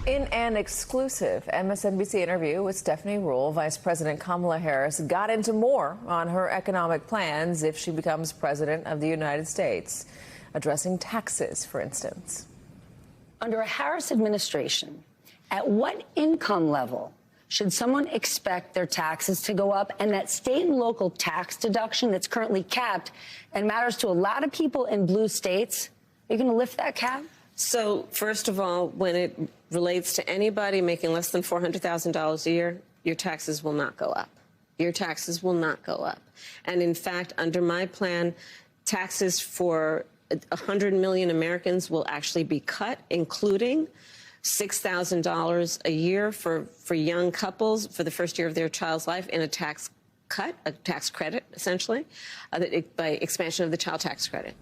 In an exclusive MSNBC interview with Stephanie Ruhle, Vice President Kamala Harris got into more on her economic plans if she becomes president of the United States, addressing taxes, for instance. Under a Harris administration, at what income level should someone expect their taxes to go up? And that state and local tax deduction that's currently capped and matters to a lot of people in blue states, are you going to lift that cap? So, first of all, when it relates to anybody making less than $400,000 a year, your taxes will not go up. Your taxes will not go up. And in fact, under my plan, taxes for 100 million Americans will actually be cut, including $6,000 a year for young couples for the first year of their child's life in a tax cut, a tax credit, essentially, by expansion of the child tax credit.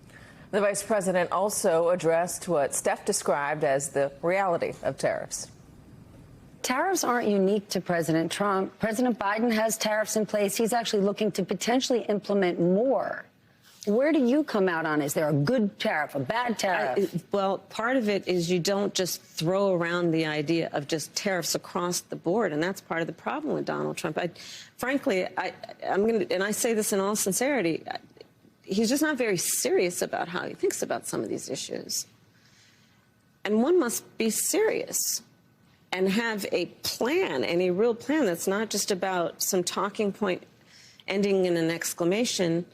The vice president also addressed what Steph described as the reality of tariffs. Tariffs aren't unique to President Trump. President Biden has tariffs in place. He's actually looking to potentially implement more. Where do you come out on? Is there a good tariff, a bad tariff? Well, part of it is you don't just throw around the idea of just tariffs across the board, and that's part of the problem with Donald Trump. Frankly, and I say this in all sincerity, he's just not very serious about how he thinks about some of these issues. And one must be serious and have a plan, and a real plan that's not just about some talking point ending in an exclamation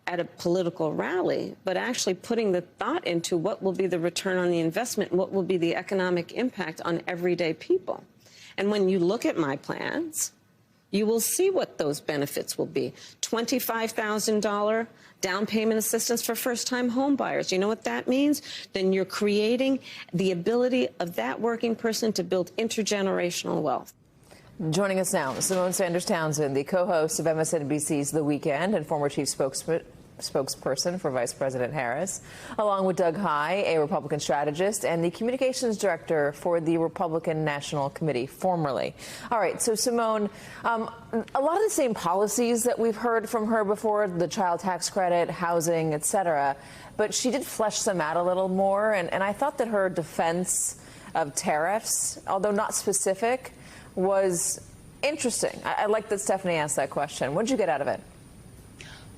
at a political rally, but actually putting the thought into what will be the return on the investment and what will be the economic impact on everyday people. And when you look at my plans, you will see what those benefits will be. $25,000 down payment assistance for first-time home buyers. You know what that means? Then you're creating the ability of that working person to build intergenerational wealth. Joining us now, Symone Sanders Townsend, the co-host of MSNBC's The Weekend and former chief spokesperson for Vice President Harris, along with Doug Heye, a Republican strategist and the communications director for the Republican National Committee, formerly. All right, so Symone, a lot of the same policies that we've heard from her before, the child tax credit, housing, et cetera, but she did flesh them out a little more, and I thought that her defense of tariffs, although not specific, was interesting. I like that Stephanie asked that question. What did you get out of it?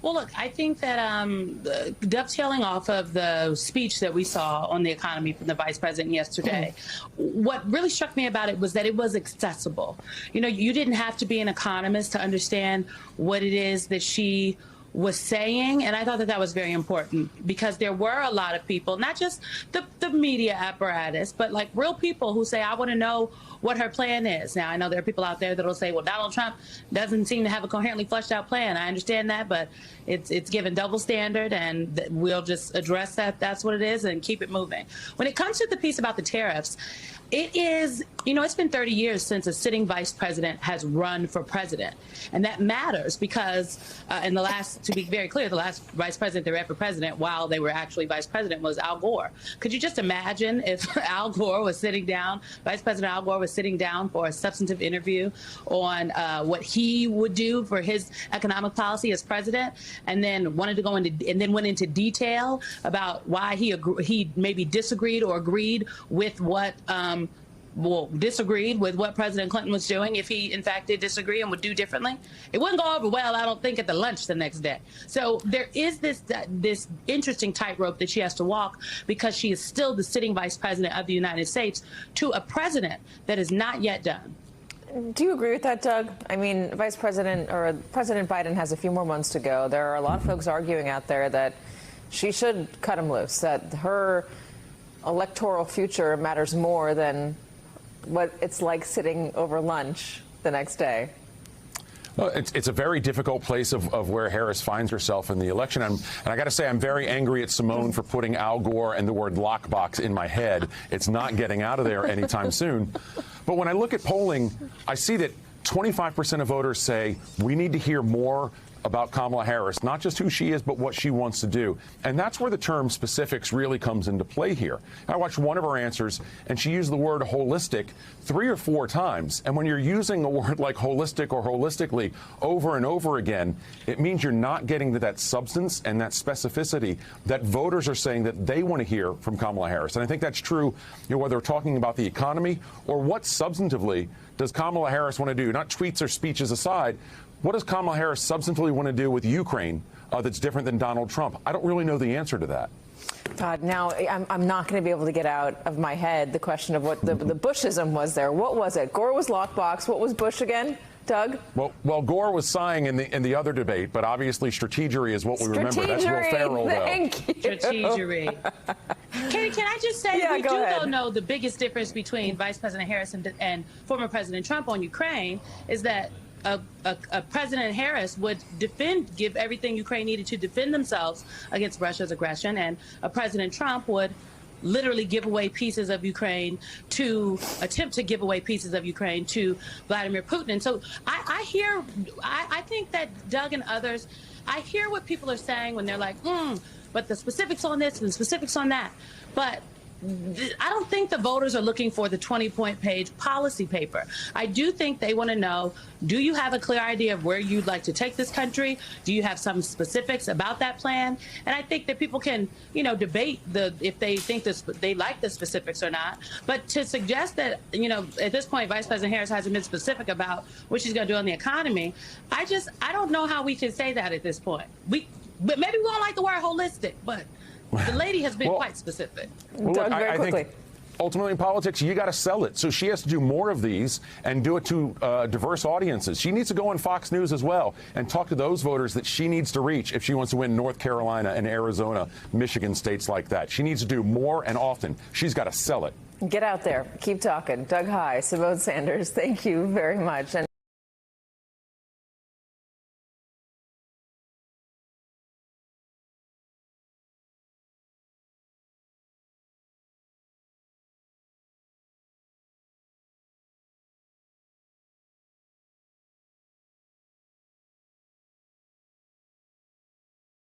Well, look, I think that dovetailing off of the speech that we saw on the economy from the vice president yesterday, what really struck me about it was that it was accessible. You know, you didn't have to be an economist to understand what it is that she was saying, and I thought that that was very important because there were a lot of people, not just the media apparatus, but like real people who say, I want to know what her plan is. Now, I know there are people out there that will say, well, Donald Trump doesn't seem to have a coherently fleshed out plan. I understand that, but it's given double standard, and we'll just address that. That's what it is, and keep it moving. When it comes to the piece about the tariffs, it is, you know, it's been 30 years since a sitting vice president has run for president. And that matters because in the last, to be very clear, the last vice president that ran for president while they were actually vice president was Al Gore. Could you just imagine if Al Gore was sitting down, Vice President Al Gore was sitting down for a substantive interview on what he would do for his economic policy as president, and then wanted to go into, and then went into detail about why he maybe disagreed or agreed with what disagreed with what President Clinton was doing, if he in fact did disagree and would do differently. It wouldn't go over well, I don't think, at the lunch the next day. So there is this interesting tightrope that she has to walk because she is still the sitting vice president of the United States to a president that is not yet done. Do you agree with that, Doug? I mean, President Biden has a few more months to go. There are a lot of folks arguing out there that she should cut him loose, that her electoral future matters more than what it's like sitting over lunch the next day. Well, it's a very difficult place of where Harris finds herself in the election. And I got to say, I'm very angry at Symone for putting Al Gore and the word lockbox in my head. It's not getting out of there anytime soon. But when I look at polling, I see that 25% of voters say we need to hear more about Kamala Harris, not just who she is, but what she wants to do. And that's where the term specifics really comes into play here. I watched one of her answers, and she used the word holistic 3 or 4 times. And when you're using a word like holistic or holistically over and over again, it means you're not getting to that substance and that specificity that voters are saying that they want to hear from Kamala Harris. And I think that's true, whether we're talking about the economy or what substantively does Kamala Harris want to do, not tweets or speeches aside. What does Kamala Harris substantively want to do with Ukraine that's different than Donald Trump? I don't really know the answer to that. Todd, now I'm not going to be able to get out of my head the question of what the Bushism was there. What was it? Gore was lockbox. What was Bush again? Doug? Well, Gore was sighing in the other debate, but obviously strategery is what we remember. That's Will Ferrell, thank you. Strategery. Can I just say, we do ahead. know the biggest difference between Vice President Harris and former President Trump on Ukraine is that President Harris would give everything Ukraine needed to defend themselves against Russia's aggression, and President Trump would literally give away pieces of Ukraine attempt to give away pieces of Ukraine to Vladimir Putin. And so I think that Doug and others, I hear what people are saying when they're like, but the specifics on this and the specifics on that. But I don't think the voters are looking for the 20-point page policy paper. I do think they want to know, do you have a clear idea of where you'd like to take this country? Do you have some specifics about that plan? And I think that people can, debate if they think they like the specifics or not. But to suggest that, at this point, Vice President Harris hasn't been specific about what she's going to do on the economy, I don't know how we can say that at this point. Maybe we don't like the word holistic, but the lady has been quite specific. Well, Doug, look, very quickly. I think ultimately in politics, you got to sell it. So she has to do more of these and do it to diverse audiences. She needs to go on Fox News as well and talk to those voters that she needs to reach if she wants to win North Carolina and Arizona, Michigan, states like that. She needs to do more and often. She's got to sell it. Get out there. Keep talking. Doug Heye, Symone Sanders, thank you very much.